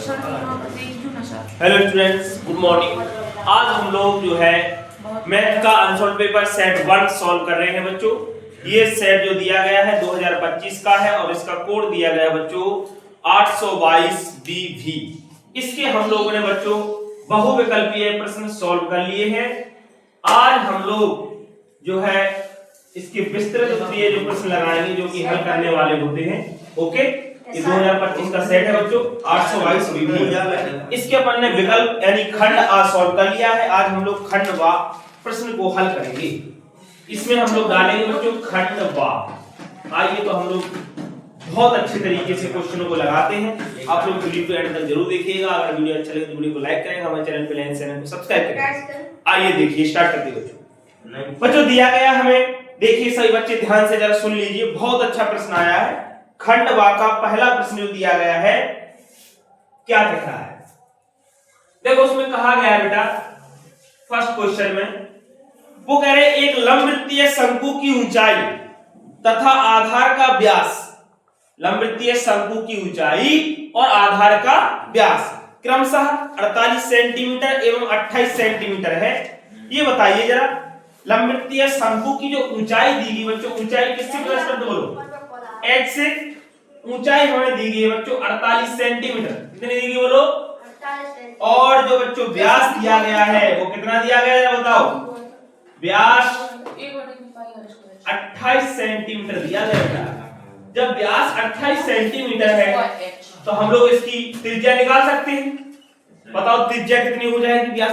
Hello students, good morning. आज हम लोग जो है मैथ का अनसॉल्व पेपर सेट 1 सॉल्व कर रहे हैं बच्चों। ये सेट जो दिया गया है 2025 का है और इसका कोड दिया गया है बच्चों 822 BV। इसके हम लोगों ने बच्चों बहुविकल्पीय प्रश्न सॉल्व कर लिए हैं। आज हम लोग जो है इसके विस्तृत उत्तरीय जो प्रश्न लगाएंगे जो कि हल करने वाले होते हैं। ओके, ये 2025 का सेट है बच्चों 822 BV। इसके अपन ने विकल्प यानी खंड आ सॉल्व कर लिया है। आज हम लोग खंड वा प्रश्न को हल करेंगे। इसमें हम लोग डालेंगे बच्चों खंड वा। आइए तो हम लोग बहुत अच्छे तरीके से क्वेश्चनों को लगाते हैं। आप लोग वीडियो को एंड तक जरूर देखिएगा। अगर वीडियो अच्छा लगे तो वीडियो को लाइक करें, हमारे चैनल पे लाइन चैनल को सब्सक्राइब करें। आइए देखिए, स्टार्ट करते हैं बच्चों। दिया गया हमें, देखिए सही बच्चे ध्यान से जरा सुन लीजिए, बहुत अच्छा प्रश्न आया है। खंड वा का पहला प्रश्न जो दिया गया है क्या कह रहा है, देखो उसमें कहा गया है बेटा, फर्स्ट क्वेश्चन में वो कह रहे एक लंबवृत्तीय शंकु की ऊंचाई तथा आधार का व्यास, लंबवृत्तीय शंकु की ऊंचाई और आधार का व्यास क्रमशः 48 सेंटीमीटर एवं 28 सेंटीमीटर है। ये बताइए जरा, लंबवृत्तीय शंकु की जो ऊंचाई दी गई बच्चों, ऊंचाई किससे रिलेटेड बोलो, h से ऊंचाई हमें दी गई है बच्चों 48 सेंटीमीटर। कितनी दी गई बोलो, 48। और जो बच्चों व्यास दिया गया है वो कितना दिया गया है बताओ, व्यास 28 सेंटीमीटर दिया गया है। जब व्यास 28 सेंटीमीटर है तो हम लोग इसकी त्रिज्या निकाल सकते हैं। बताओ त्रिज्या कितनी हो जाएगी व्यास।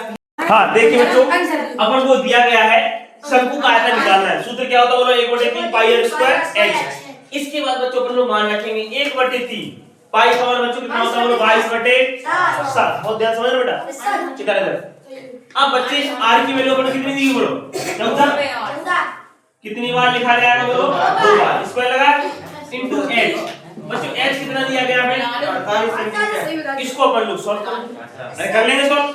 हाँ देखिए बच्चों, अपन को दिया गया है शंकु का आयतन निकालना है। सूत्र क्या होता है बोलो, 1/3 पाई r स्क्वायर h। इसके बाद बच्चों अपन लोग मान रखेंगे 1/3 पाई का मान बच्चों कितना होता है बोलो, 22/7। बहुत ध्यान समझ बेटा, चिता इधर। अब बच्चे r की वैल्यू अपन कितनी दी बोलो, 14। कितनी बार लिखा जाएगा बोलो, 2 बार। स्क्वायर लगा इनटू h। बच्चों h कितना दिया गया हमें, 48 सेंटीमीटर। इसको अपन लोग सॉल्व करेंगे। अरे कर लेंगे सॉल्व।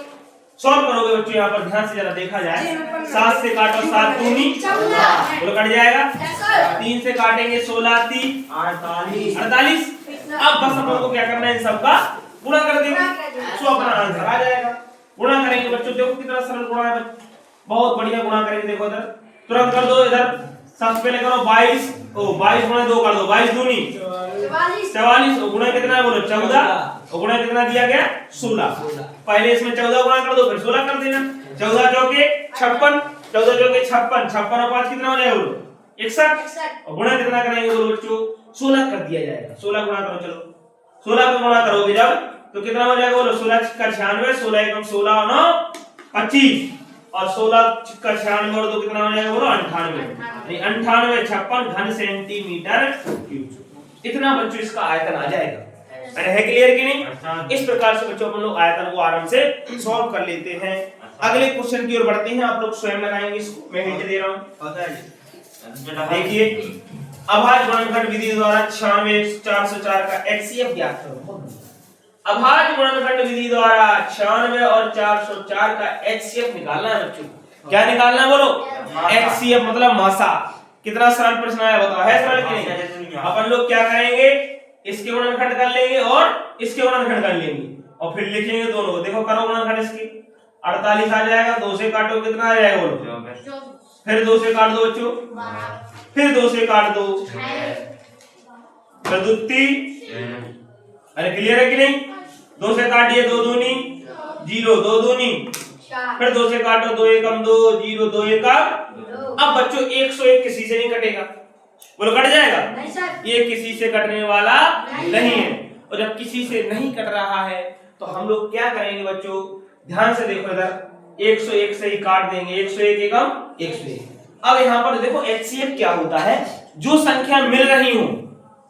सॉल्व करोगे बच्चों, यहाँ पर ध्यान से जरा देखा जाए, 7 से काटो 7 दूनी बोलो कट जाएगा। 3 से काटेंगे 16 3 48। अब बस हम लोग को क्या करना है, इन सबका गुणा कर देंगे सो अपना आंसर आ जाएगा। गुणा करेंगे बच्चों, देखो कितना सरल गुणा है, बहुत बढ़िया गुणा करेंगे। देखो इधर तुरंत कर दो, इधर सबसे पहले करो 22 गुणा 2 कर दो, 22 दूनी 44। गुणा कितना है बोलो 14 और गुणा कितना दिया गया 16। पहले इसमें 14 गुणा कर दो फिर 16 कर देना। 14 चौके 56, 14 चौके 56, 56 और 5 कितना हो जाएगा बोलो 61। और गुणा कितना करेंगे बोलो बच्चों, 16 कर दिया जाएगा। 16 गुणा करो, चलो 16 का गुणा करोगे जब तो कितना हो जाएगा बोलो, 16 का 96, 16 एकम 16 और 9 25 और 16 का 96 और 2 कितना हो जाएगा बोलो 98। यानी 98 56 घन सेंटीमीटर क्यूब। इतना बच्चों इसका आयतन आ जाएगा। अरे है क्लियर कि नहीं। इस प्रकार से बच्चों अपन लोग आयतन को आराम से सॉल्व कर लेते हैं। अगले क्वेश्चन की ओर बढ़ते हैं। आप लोग स्वयं लगाएंगे इसको, मैं हिंट दे रहा हूं। देखिए, अभाज्य गुणनखंड विधि द्वारा 96 404 का HCF ज्ञात करो। अभाज्य गुणनखंड विधि द्वारा 96 और 404 का HCF निकालना है बच्चों। क्या निकालना है बोलो, HCF मतलब मासा। कितना सरल प्रश्न आया बताओ, है सरल कि नहीं। अपन लोग क्या करेंगे, इसके गुणनखंड कर लेंगे और इसके गुणनखंड कर लेंगे और फिर लिखेंगे दोनों को। देखो करो गुणनखंड इसके, 48 आ जाएगा, 2 से काटो कितना आ जाएगा बोलो, फिर 2 से काट दो बच्चों, फिर 2 से काट दो, फिर 2 3। अरे क्लियर है कि नहीं। 2 से काटिए 2 दूनी 0, 2 दूनी, फिर 2 से काटो 2 एकम 2 0, 2 एकम। अब बच्चों 101 किसी से नहीं कटेगा बोलो, कट जाएगा नहीं सर। ये किसी से कटने वाला नहीं है। और जब किसी से नहीं कट रहा है तो हम लोग क्या करेंगे बच्चों, ध्यान से देखो इधर 101 से ही काट देंगे। 101 एकम 101। अब यहाँ पर देखो HCF क्या होता है, जो संख्या मिल रही हो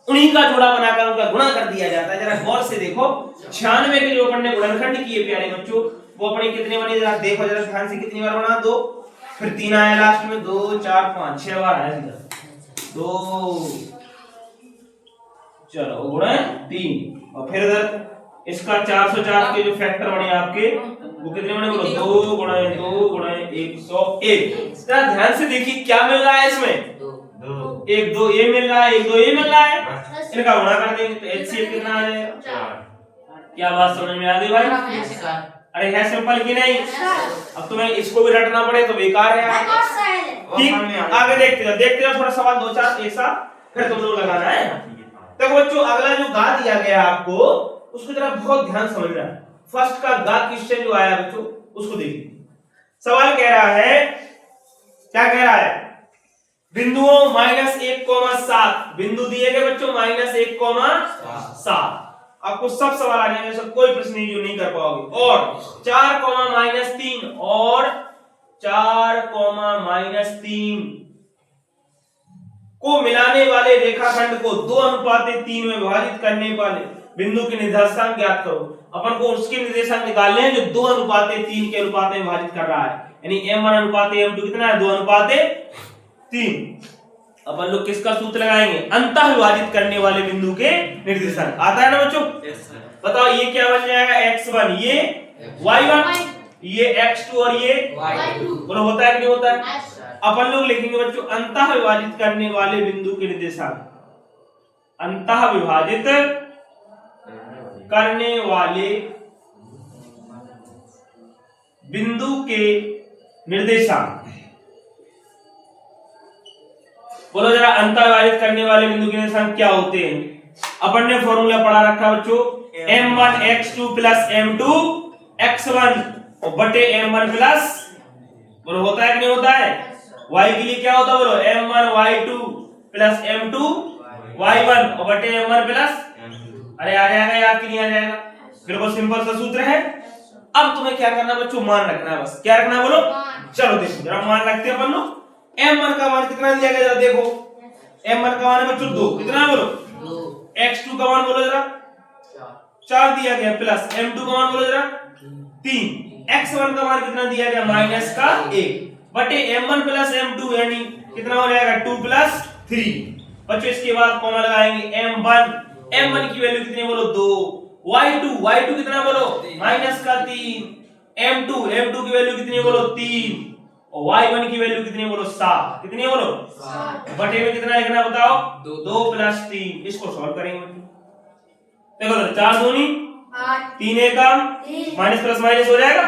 उन्हीं का जोड़ा बनाकर उनका गुणा कर दिया जाता है। जरा गौर से देखो, 96 के जो अपन ने गुणनखंड किए प्यारे बच्चों, वो अपने कितने बने जरा देखो, जरा ध्यान से कितनी बार बना, 2, फिर 3 आया लास्ट में, 2 4 5 6 बार आया इधर 2, चलो गुणा 3। और फिर इधर इसका 404 के जो फैक्टर बने आपके वो कितने बने बोलो, 2 गुणा 2 गुणा 101। जरा ध्यान से देखिए क्या मिल रहा है इसमें, 1 2 ये मिल रहा है, 1 2 ये मिल रहा है। इनका गुणा कर देंगे तो HCF कितना आ जाएगा, क्या बात समझ में आ गई भाई? अरे है सिंपल की नहीं? अब तुम्हें इसको भी रटना पड़े तो बेकार है। ठीक, आगे देखते जाओ थोड़ा सवाल दो चार एक साथ, फिर तुम लोग लगाना है। देखो बच्चों, अगला जो गा दिया गया आपको उसको जरा बहुत ध्यान समझना। फर्स्ट का गा क्वेश्चन जो आया बच्चों उसको देखिए। सवाल कह रहा है, क्या कह रहा है? बिंदुओं -1,7 बिंदु दिए गए बच्चों -1,7। आपको सब सवाल आ जाएंगे, सब कोई प्रश्न नहीं जो नहीं कर पाओगे। और 4, -3 और 4, -3 को मिलाने वाले रेखाखंड को 2:3 में विभाजित करने वाले बिंदु के निर्देशांक ज्ञात करो। अपन को उसके निर्देशांक निकालने हैं जो 2:3 के अनुपात में विभाजित कर रहा है, यानी m1:m2 कितना है? 2:3। अपन लोग किसका सूत्र लगाएंगे? अंतः विभाजित करने वाले बिंदु के निर्देशांक। आता है ना बच्चों? बताओ ये क्या बन जाएगा? x1, ये y1, ये x2 और ये y2। बोलो होता है कि नहीं होता है? अपन लोग लिखेंगे बच्चों अंतः विभाजित करने वाले बिंदु के निर्देशांक। अंतः विभाजित करने वाले बिंदु के निर्देशांक। बोलो जरा, अंतः विभाजित करने वाले बिंदु के निर्देशांक क्या होते हैं? अपन ने फॉर्मूला पढ़ा रखा बच्चों, m1 x2 plus m2 x1 बटे m1 प्लस, बोलो होता है कि नहीं होता है? y के लिए क्या होता है? बोलो m1 y2 plus m2 y1 बटे m1 प्लस, अरे आ जाएगा, याद कि नहीं आ जाएगा? बिल्कुल सिंपल सा सूत्र है। अब तुम्हें क्या करना बच्चों? मान रखना है बस। क्या रखना है बोलो? चलो देखो जरा मान रखते हैं अपन लोग। m1 का मान कितना दिया गया जरा देखो। m1 का मान है बच्चों 2, कितना बोलो? 2। x2 का मान बोलो जरा 4 दिया गया, प्लस m2 का मान बोलो जरा 3। x1 का मान कितना दिया गया? -1 बटे m1 प्लस m2 यानी कितना हो जाएगा? 2 प्लस 3। बच्चों इसके बाद कॉमा लगाएंगे m1 की वैल्यू कितनी बोलो? 2। y2 कितना बोलो? -3। m2 की वैल्यू कितनी बोलो? 3। और y1 की वैल्यू कितनी बोलो? 7। कितनी बोलो? 7। बटे में कितना लिखना बताओ? 2 प्लस 3। इसको सॉल्व करेंगे देखो, 4 दूनी 8, 3 एकम माइनस प्लस माइनस हो जाएगा।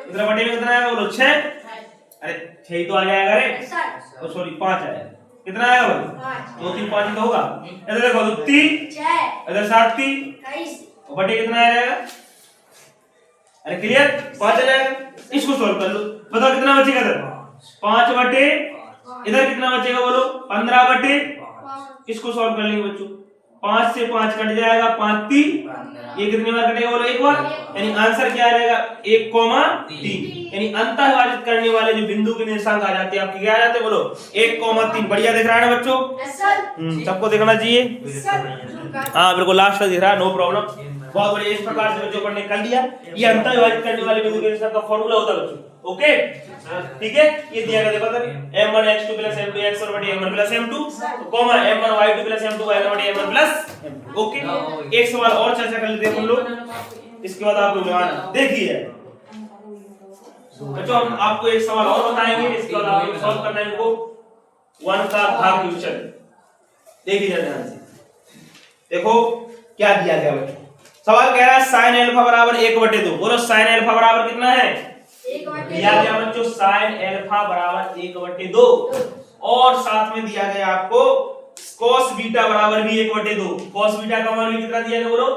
इधर बटे में कितना आएगा बोलो? 6। अरे 6 तो आ जाएगा रे, तो सॉरी 5 आएगा। कितना आएगा बोलो? 2 3 5 तो होगा। इधर देखो 3 6, इधर 7 3 21, बटे कितना आ जाएगा? अरे क्लियर? 5 आ जाएगा। इसको सॉल्व कर लो, बताओ कितना बचेगा? इधर 5 बटे, इधर कितना बचेगा बोलो? 15 बटे। इसको सॉल्व कर लेंगे बच्चों, 5 से 5 कट जाएगा, 5 3, ये कितनी बार कटेगा बोलो? एक बार। यानी आंसर क्या आ जाएगा? 1,3। यानी अंतः विभाजित करने वाले जो बिंदु के निर्देशांक आ जाते हैं आपके, क्या आ जाते हैं बोलो? 1,3। बढ़िया दिख रहा है ना बच्चों? सबको दिखना चाहिए। हाँ बिल्कुल लास्ट तक दिख रहा है, नो प्रॉब्लम। बहुत बढ़िया। इस प्रकार से बच्चों पढ़ने कर लिया। ये अंतः विभाजित करने वाले बिंदु के निर्देशांक का फार्मूला होता है बच्चों। ओके ठीक है, ये दिया गया देखो m1 x2 plus m2 x1 बटे m1 plus m2 comma m1 y2 plus m2 y1 बटे m1 प्लस m2। ओके, एक सवाल और चर्चा कर लेते हैं हम लोग, इसके बाद आप लोग लगाना। देखिए बच्चों, हम आपको एक सवाल और बताएंगे, इसके बाद आप लोग सॉल्व करना है इनको 1 का भाग क्वेश्चन। देखिए ध्यान से, देखो क्या दिया गया बच्चों। सवाल कह रहा है sin अल्फा बराबर 1/2। बोलो sin अल्फा बराबर कितना है? 1/2। दिया गया बच्चों sin अल्फा बराबर 1/2 और साथ में दिया गया आपको cos बीटा बराबर भी 1/2। cos बीटा का मान भी कितना दिया गया बोलो?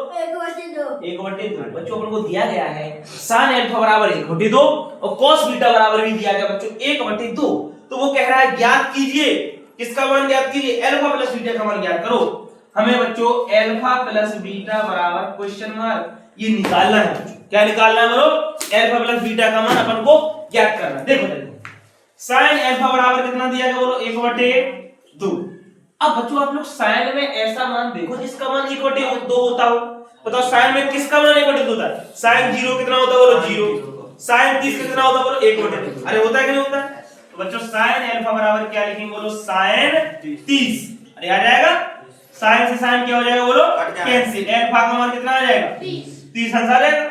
1/2। बच्चों अपन को दिया गया है sin अल्फा बराबर 1/2 और cos बीटा बराबर भी दिया गया बच्चों 1/2। तो वो कह रहा है ज्ञात कीजिए, किसका मान ज्ञात कीजिए? अल्फा प्लस बीटा का मान ज्ञात करो। हमें बच्चों अल्फा प्लस बीटा बराबर क्वेश्चन मार्क ये निकालना है बच्चों। क्या निकालना है बोलो? अल्फा प्लस बीटा का मान अपन को ज्ञात करना है। देखो sin अल्फा बराबर कितना दिया गया बोलो? 1/2। अब बच्चों आप लोग sin में ऐसा मान देखो जिसका मान 1/2 होता हो। बताओ sin में किसका मान 1/2 होता है? sin 0 कितना होता है बोलो? 0। sin 30 कितना होता है बोलो? 1/2। अरे होता है कि नहीं होता है? तो बच्चों sin अल्फा बराबर क्या लिखेंगे बोलो? sin 30। अरे आ जाएगा, sin से sin क्या हो जाएगा बोलो? कैंसिल। अल्फा का मान कितना आ जाएगा? 30 आ जाएगा।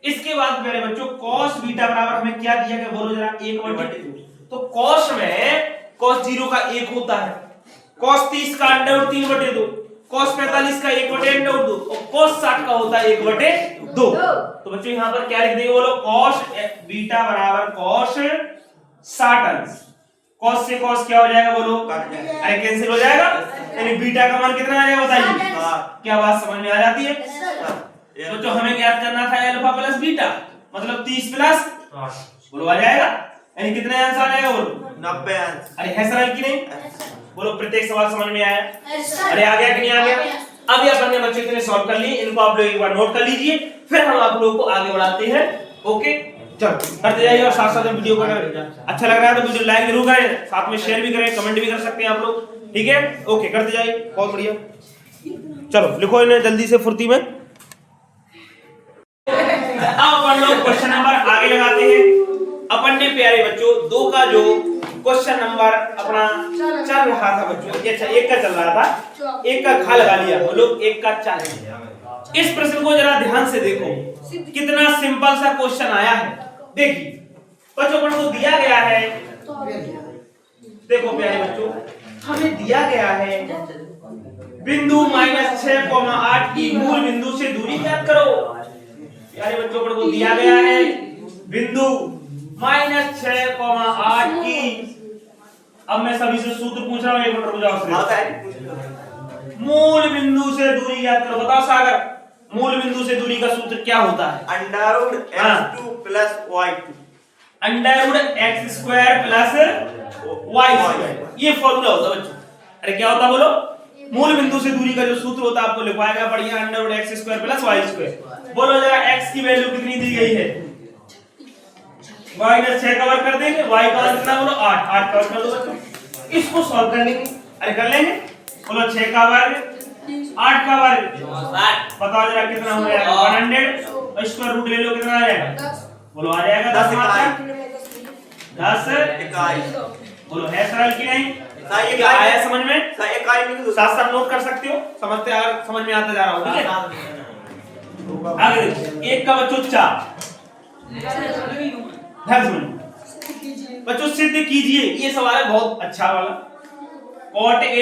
इसके बाद मेरे बच्चों cos बीटा बराबर हमें क्या दिया गया बोलो जरा? 1/2। तो cos में cos 0 का 1 होता है, cos 30 का अंडर 3/2। cos 45 का 1/2 और cos 60 का होता है 1/2। तो बच्चों यहाँ पर क्या लिख देंगे बोलो, cos बीटा बराबर cos 60 अंश। cos से cos क्या हो जाएगा बोलो, अरे कैंसिल हो जाएगा, यानी बीटा का मान कितना आ जाएगा बताइए। क्या बात समझ में आ जाती है? तो जो हमें ज्ञात करना था अल्फा प्लस बीटा, मतलब 30 प्लस बोलो आ जाएगा, यानी कितने अंश आ जाएगा बोलो, 90 अंश। अरे है सरल की नहीं बोलो, प्रत्येक सवाल समझ में आया? अरे आ गया कि नहीं आ गया? अभी अपन ने बच्चे इतने सॉल्व कर लिए, इनको आप लोग एक बार नोट कर लीजिए, फिर हम आप लोगों को आगे बढ़ाते हैं। ओके चलो करते जाइए, और साथ साथ वीडियो को अच्छा लग रहा है तो वीडियो लाइक जरूर करें, साथ में शेयर भी करें, कमेंट भी कर सकते हैं आप लोग, ठीक है? ओके करते जाइए, बहुत बढ़िया। चलो लिखो इन्हें जल्दी से फुर्ती में। अब अपन लोग क्वेश्चन नंबर आगे लगाते हैं। अपन ने प्यारे बच्चों 2 का जो क्वेश्चन नंबर अपना चल रहा था बच्चों, ये अच्छा 1 का चल रहा था, 1 का खा लगा लिया हम लोग, 1 का 4। इस प्रश्न को जरा ध्यान से देखो, कितना सिंपल सा क्वेश्चन आया है। देखिए बच्चों अपन को दिया गया है, देखो प्यारे बच्चों हमें दिया गया है बिंदु -6,8 की मूल बिंदु से दूरी ज्ञात करो। प्यारे बच्चों अपन को दिया गया है बिंदु -6,8 की, अब मैं सभी से सूत्र पूछ रहा हूं, एक मिनट रुक जाओ। मूल बिंदु से दूरी ज्ञात करो। बताओ सागर, मूल बिंदु से दूरी का सूत्र क्या होता है? √x2 + y2। √x² + y², ये फॉर्मूला होता है बच्चों। अरे क्या होता बोलो, मूल बिंदु से दूरी का जो सूत्र होता है आपको लिखवाएगा बढ़िया, √x² + y²। बोलो जरा x की वैल्यू कितनी दी गई है? -6 कवर कर देंगे, y का मान कितना बोलो 8, 8 कवर कर दो बच्चों। इसको सॉल्व कर लेंगे, अरे कर लेंगे। बोलो 6 का वर्ग 8 का वर्ग 60, बताओ जरा कितना हो जाएगा? 100, और इसका रूट ले लो कितना आ जाएगा? बोलो आ जाएगा 10 इकाई। बोलो है सरल की नहीं? क्या आया समझ में? साथ साथ नोट कर सकते हो, समझते यार समझ में आता जा रहा हो, ठीक है? आगे देखो 1 का बच्चों 4, बच्चों सिद्ध कीजिए, ये सवाल है बहुत अच्छा वाला। cot a -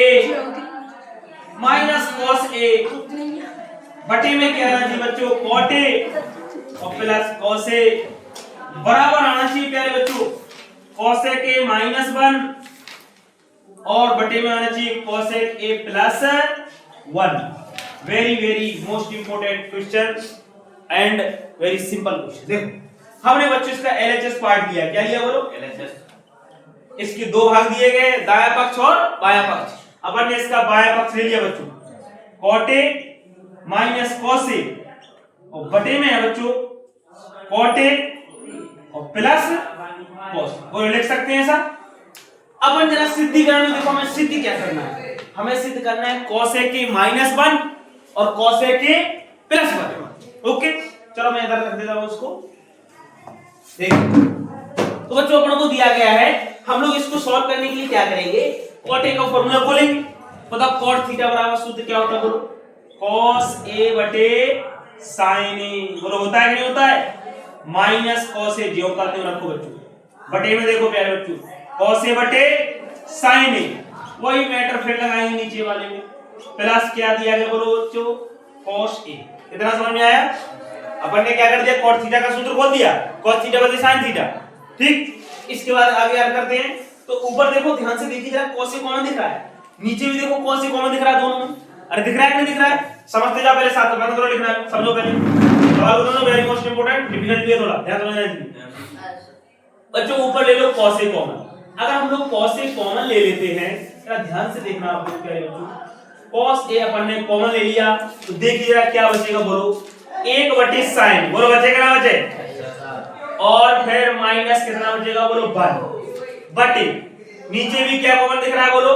cos a बटे में क्या आना चाहिए बच्चों? cot a और प्लस cos a बराबर आना चाहिए प्यारे बच्चों cos a के -1 और बटे में आना चाहिए cos a + 1। Very very most important question and very simple question. देखो हमने बच्चों इसका LHS पार्ट लिया, क्या लिया बोलो? LHS। इसके 2 भाग दिए गए, दायां पक्ष और बायां पक्ष। अपन ने इसका बायां पक्ष ले लिया बच्चों, cot a - cos a और बटे में है बच्चों cot a और प्लस cos। बोलो लिख सकते हैं ऐसा। अपन जरा सिद्धीकरण में देखो, हमें सिद्ध क्या करना है? हमें सिद्ध करना है cos a के -1 और cos a के +1। ओके चलो मैं इधर रख देता हूं उसको। देखिए तो बच्चों अपन को दिया गया है, हम लोग इसको सॉल्व करने के लिए क्या करेंगे? cot a का फॉर्मूला खोलेंगे। बताओ cot थीटा बराबर सूत्र क्या होता है बोलो? cos a बटे sin a। बोलो होता है कि नहीं होता है? -cos a जो होता है रखो बच्चों, बटे में देखो प्यारे बच्चों cos a बटे sin a, वही मैटर फिर लगाएंगे नीचे वाले में, प्लस क्या दिया गया बोलो बच्चों? cos a। इतना समझ में आया? अपन ने क्या कर दिया? cot थीटा का सूत्र खोल दिया, cos थीटा बटे sin थीटा, ठीक। इसके बाद आगे याद करते हैं, तो ऊपर देखो ध्यान से देखिए जरा, cos a कॉमन दिख रहा है, नीचे भी देखो cos a कॉमन दिख रहा है दोनों में। अरे दिख रहा है कि नहीं दिख रहा है? समझते जाओ पहले, साथ में बंद करो लिखना है, समझो पहले सवाल दोनों वेरी मोस्ट इंपोर्टेंट, डिफिकल्ट भी है थोड़ा, ध्यान समझना है बच्चों। ऊपर ले लो cos a कॉमन, अगर हम लोग cos a कॉमन ले लेते हैं, जरा ध्यान से देखना आप लोग प्यारे बच्चों, cos a अपन ने कॉमन ले लिया तो देखिए जरा क्या बचेगा बोलो? 1 बटे sin, बोलो बचेगा ना बचे? और फिर माइनस कितना बचेगा बोलो? 1 बटे नीचे भी क्या कॉमन दिख रहा है बोलो?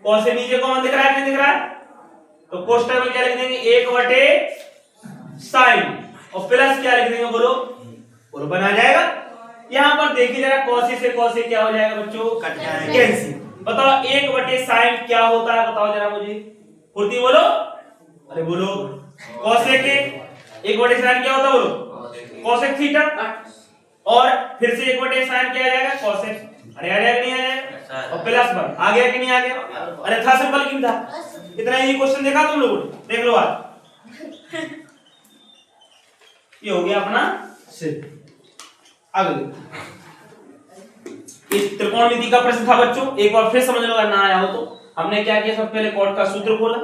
cos a नीचे कॉमन दिख रहा है कि नहीं दिख रहा है? तो कोष्टक में क्या लिख देंगे? 1 बटे sin और प्लस क्या लिख देंगे बोलो? बोलो बना जाएगा। यहां पर देखिए जरा cos a से cos a क्या हो जाएगा बच्चों? कट जाएगा, कैंसिल। बताओ 1 बटे sin क्या होता है? बताओ जरा मुझे, फुर्ती बोलो, अरे बोलो। cos a के 1 बटे sin क्या होता है बोलो? cosec थीटा, और फिर से 1 बटे sin क्या आ जाएगा? cosec अरे अरे नहीं आया और प्लस 1 आ गया कि नहीं आ गया? अरे था सिंपल क्यों था? इतना इजी क्वेश्चन देखा तुम लोगों ने? देख लो आज ये हो गया अपना सिर्फ। आगे इस त्रिकोणमिति का प्रश्न था बच्चों, एक बार फिर समझ लो अगर ना आया हो तो। हमने क्या किया, सबसे पहले कॉट का सूत्र खोला,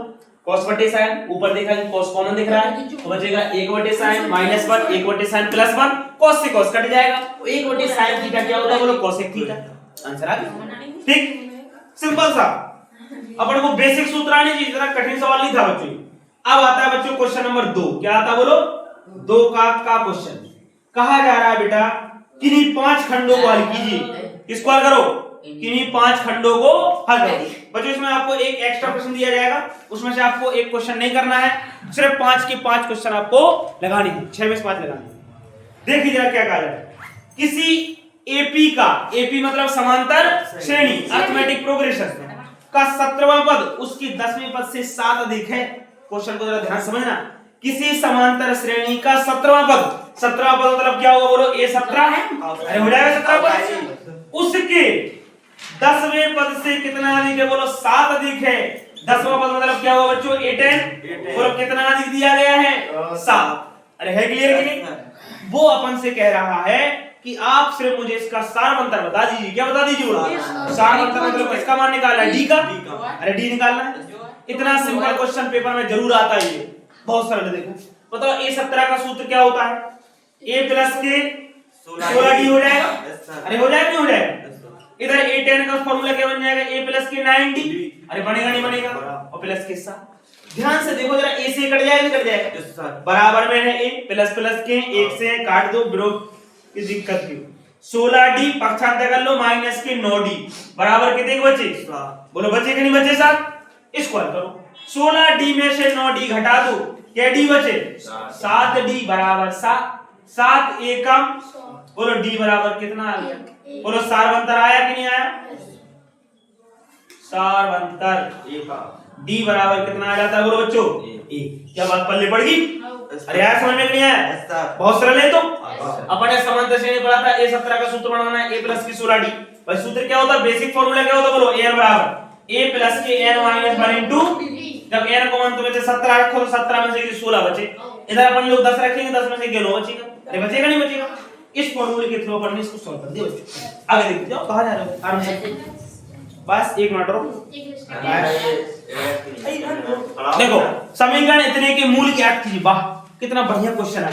cos बटे sin, ऊपर देखा कि cos कॉमन दिख रहा है तो बचेगा 1 बटे sin -1, 1 बटे sin +1, cos से cos कट जाएगा तो 1 बटे sin थीटा क्या होता है बोलो? cosec theta. आंसर आ गया, ठीक, सिंपल सा। अपन को बेसिक सूत्र आने चाहिए, जरा कठिन सवाल नहीं था बच्चों। अब आता है बच्चों क्वेश्चन नंबर 2। क्या आता बोलो? 2 का क्वेश्चन। कहा जा रहा है बेटा किन्हीं 5 खंडों को हल कीजिए। किसको हल करो? किन्हीं 5 खंडों को हल करो। बच्चों इसमें आपको एक एक्स्ट्रा प्रश्न दिया जाएगा, उसमें से आपको एक क्वेश्चन नहीं करना है, सिर्फ 5 के 5 क्वेश्चन आपको लगाने हैं, 6 में से 5 लगाने हैं। देखिए जरा क्या कहा जाए। किसी एपी का, एपी मतलब समांतर श्रेणी, अरिथमेटिक प्रोग्रेशन का 17वां पद उसकी 10वें पद से 7 अधिक है। क्वेश्चन को जरा ध्यान समझना। किसी समांतर श्रेणी का 17वां पद, 17वां पद मतलब क्या होगा बोलो? A17 है, अरे हो जाएगा 17 पद, उसके 10वें पद से कितना अधिक है बोलो? 7 अधिक है। 10वां पद मतलब क्या होगा बच्चों? A10 बोलो कितना अधिक दिया गया है? 7। अरे है क्लियर कि नहीं? वो अपन से कह रहा है कि आप सिर्फ मुझे इसका सारवंतर बता दीजिए। क्या बता दीजिए बोलो? सारवंतर मतलब इसका मान निकालना है, डी का। अरे डी निकालना है। इतना सिंपल क्वेश्चन पेपर में जरूर आता है, ये बहुत सरल। देखो बताओ A17 का सूत्र क्या होता है? A प्लस के 16D हो जाएगा। अरे हो जाएगा, नहीं हो जाएगा? इधर A10 का फॉर्मूला क्या बन जाएगा? A प्लस के 9D। अरे बनेगा नहीं बनेगा? और प्लस के 7। ध्यान से देखो जरा, A से कट जाएगा नहीं कट जाएगा? बराबर में है A, प्लस प्लस के 1 से काट दो, विरोध की दिक्कत की। 16D पक्षांतर कर लो, माइनस के 9D बराबर कितने बचे? बोलो बचे कि नहीं बचे? 7। इसको हल करो। 16D में से 9D घटा दो, क्या D बचे? 7D बराबर 7। 7 एकम, बोलो D बराबर कितना आ गया? बोलो सारवंतर आया कि नहीं आया? सारवंतर D बराबर कितना आ जाता है बोलो बच्चों? 1। क्या बात पल्ले पड़ गई? अरे यार समझ में नहीं आया? बहुत सरल है। तो अपन ने समांतर श्रेणी पढ़ा था, A17 का सूत्र बनाना है, A प्लस की 16D। भाई सूत्र क्या होता है? बेसिक फार्मूला क्या होता है बोलो? n बराबर A प्लस के n माइनस 1 इनटू, जब n कॉमन तो बचे 17 रखो तो 17 में से 16 बचे। इधर अपन लोग 10 रखेंगे, 10 में से 9 बचेगा। अरे बचेगा नहीं बचेगा? इस फार्मूले के थ्रू अपन ने इसको सॉल्व कर दिया बच्चों। आगे देखते जाओ, कहां जा रहे हो? आराम से, बस 1 मिनट रुको। देखो समीकरण इतने के मूल ज्ञात कीजिए। वाह कितना बढ़िया क्वेश्चन है।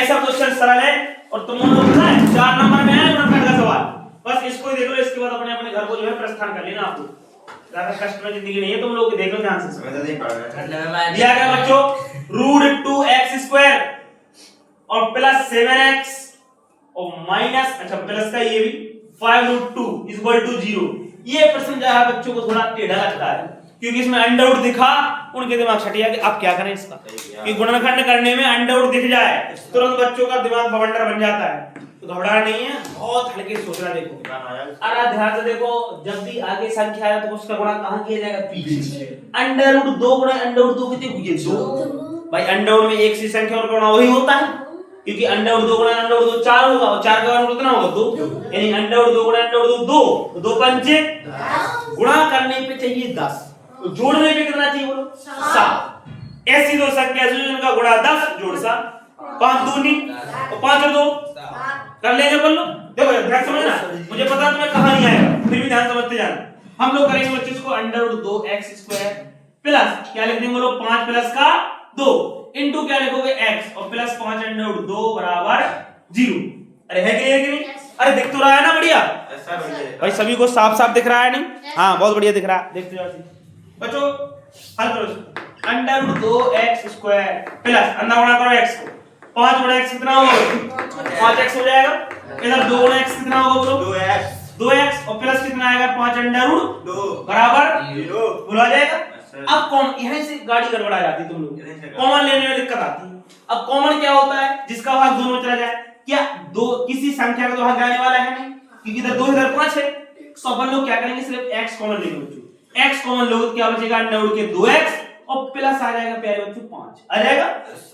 ऐसा क्वेश्चन सरल है और तुम लोग पता है 4 नंबर में है नंबर का सवाल। बस इसको ही देख लो, इसके बाद अपने अपने घर को जो है प्रस्थान कर लेना। आपको ज्यादा कष्ट में जिंदगी नहीं है, तुम लोग देख लो ध्यान से। दिया गया बच्चों √2x² और प्लस 7x और माइनस, अच्छा प्लस का ये भी 5√2 = 0। ये प्रश्न जो है बच्चों को थोड़ा टेढ़ा लगता है क्योंकि इसमें अंडरवुड दिखा, उनके दिमाग छटिया कि अब क्या करें इसका, कि गुणनखंड करने में अंडरवुड दिख जाए तुरंत बच्चों का दिमाग बवंडर बन जाता है। तो घबराना नहीं है, बहुत हल्के सोचना। देखो अरे ध्यान से देखो, जब भी आगे संख्या आए तो उसका गुणा कहां किया जाएगा? पीछे। अंडरवुड 2 गुणा अंडरवुड 2 कितने हुए? 2। भाई अंडरवुड में एक सी संख्या और गुणा वही होता है, क्योंकि अंडरवुड 2 गुणा अंडरवुड 2 4 होगा और 4 का वर्ग कितना होगा? 2। यानी अंडरवुड 2 गुणा अंडरवुड 2, 2 पंचे 10। गुणा करने पे चाहिए 10, तो जोड़ने पे कितना चाहिए बोलो? 7। ऐसी दो संख्या जिनका गुणा 10 जोड़ 7, 5 दूनी और 5 और 2 कर लेंगे बोलो। देखो ध्यान समझना, मुझे पता तुम्हें कहां नहीं आएगा, फिर भी ध्यान समझते जाना। हम लोग करेंगे बच्चों इसको √2x² प्लस क्या लिख देंगे बोलो? 5 प्लस का 2 इनटू क्या लिखोगे? x और प्लस 5 √2 बराबर 0। अरे है कि नहीं? अरे दिख तो रहा है ना? बढ़िया भाई, सभी को साफ साफ दिख रहा है नहीं? हाँ बहुत बढ़िया दिख रहा है। देखते जाओ बच्चों, हल करो। √2x² प्लस अंदर गुणा करो x को, 5 गुणा x कितना होगा? 5x हो जाएगा। इधर 2 गुणा x कितना होगा बोलो? 2x और प्लस कितना आएगा? 5 √2 बराबर 0 बोला जाएगा। अब कौन यहां से गाड़ी गड़बड़ा जाती है, तुम लोग कॉमन लेने में दिक्कत आती है। अब कॉमन क्या होता है? जिसका भाग दोनों में चला जाए। क्या दो किसी संख्या का तो भाग जाने वाला है नहीं, क्योंकि इधर 2 इधर 5 है। तो अपन लोग क्या करेंगे? सिर्फ x कॉमन लेंगे बच्चों। x कॉमन लोगे क्या बचेगा? √2 के 2x और प्लस आ जाएगा प्यारे बच्चों 5 आ जाएगा।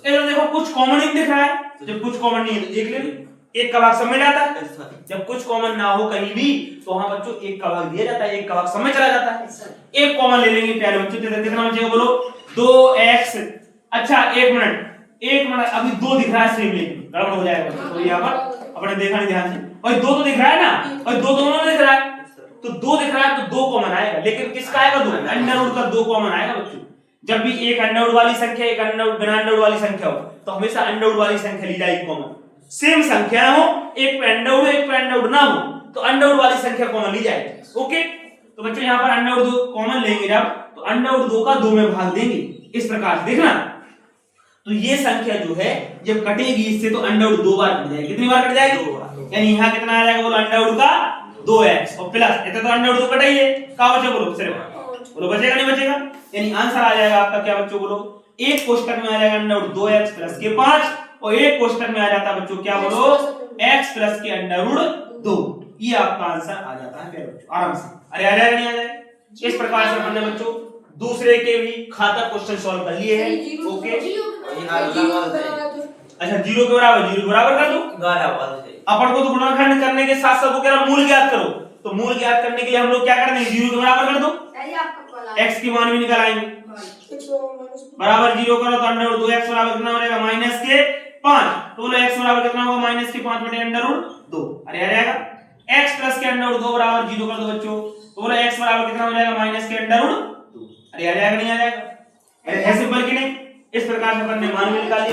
इधर देखो कुछ कॉमन ही दिख रहा है, जब कुछ कॉमन नहीं है तो एक ले लो, एक का भाग सब में जाता है। Yes, sir. जब कुछ कॉमन ना हो कहीं भी तो वहां बच्चों एक का भाग दिया जाता है, एक का भाग सब में चला जाता है। एक कॉमन ले लेंगे प्यारे बच्चों, कितना बचेगा बोलो 2x। अच्छा एक मिनट अभी 2 दिख रहा है सेम, लेकिन गड़बड़ हो जाएगा बच्चों। तो यहाँ पर अपने देखा नहीं ध्यान से, और 2 तो दिख रहा है ना, और 2 दोनों में दिख रहा है, तो 2 दिख रहा है तो 2 कॉमन आएगा, लेकिन किसका आएगा 2? अंडर रूट का 2 कॉमन आएगा बच्चों। जब भी एक अंडर रूट वाली संख्या एक अंडर रूट बिना अंडर रूट वाली संख्या हो तो हमेशा अंडर रूट वाली संख्या ली जाएगी कॉमन। सेम संख्या हो, एक पे अंडर रूट एक पे अंडर रूट ना हो तो अंडर रूट वाली संख्या कॉमन ली जाएगी। ओके, तो बच्चों यहाँ पर अंडर रूट 2 कॉमन लेंगे जब, तो अंडर रूट 2 का 2 में भाग देंगे इस प्रकार से, देखना। तो ये संख्या जो है जब कटेगी इससे तो अंडर रूट 2 बार कट जाएगी। कितनी बार कट जाएगी? यानी यहाँ कितना आ जाएगा बोलो अंडर रूट का 2x और प्लस इतना तो अंडर रूट 2 कटा ही है, का बचे बोलो सिर्फ बोलो, बचेगा नहीं बचेगा? यानी आंसर आ जाएगा आपका क्या बच्चों बोलो, एक कोष्टक में आ जाएगा अंडर रूट 2x प्लस के 5 और एक कोष्टक में आ जाता है बच्चों क्या बोलो x प्लस के अंडर रूट 2। ये आपका आंसर आ जाता है प्यारे बच्चों आराम से। अरे आ जाएगा नहीं आ जाएगा? इस प्रकार से हमने बच्चों दूसरे के भी खाता क्वेश्चन सॉल्व कर लिए हैं। ओके, अच्छा जीरो के बराबर कर दो। अपन को तो गुणनखंड करने के साथ साथ वो कह रहा मूल ज्ञात करो, तो मूल ज्ञात करने के लिए हम लोग क्या कर देंगे, 0 के बराबर कर दो, x की मान भी निकल आएंगे। बराबर 0 करो तो अंडर रूट 2x बराबर कितना हो जाएगा माइनस के 5, तो बोलो x बराबर कितना होगा माइनस के 5 बटे अंडर रूट 2। अरे आ जाएगा x प्लस के अंडर रूट 2 बराबर 0 कर दो बच्चों, तो बोलो x बराबर कितना हो जाएगा माइनस के अंडर रूट 2। अरे आ जाएगा नहीं आ जाएगा? अरे है सिंपल कि नहीं? इस प्रकार से अपन ने मान भी निकाल लिया।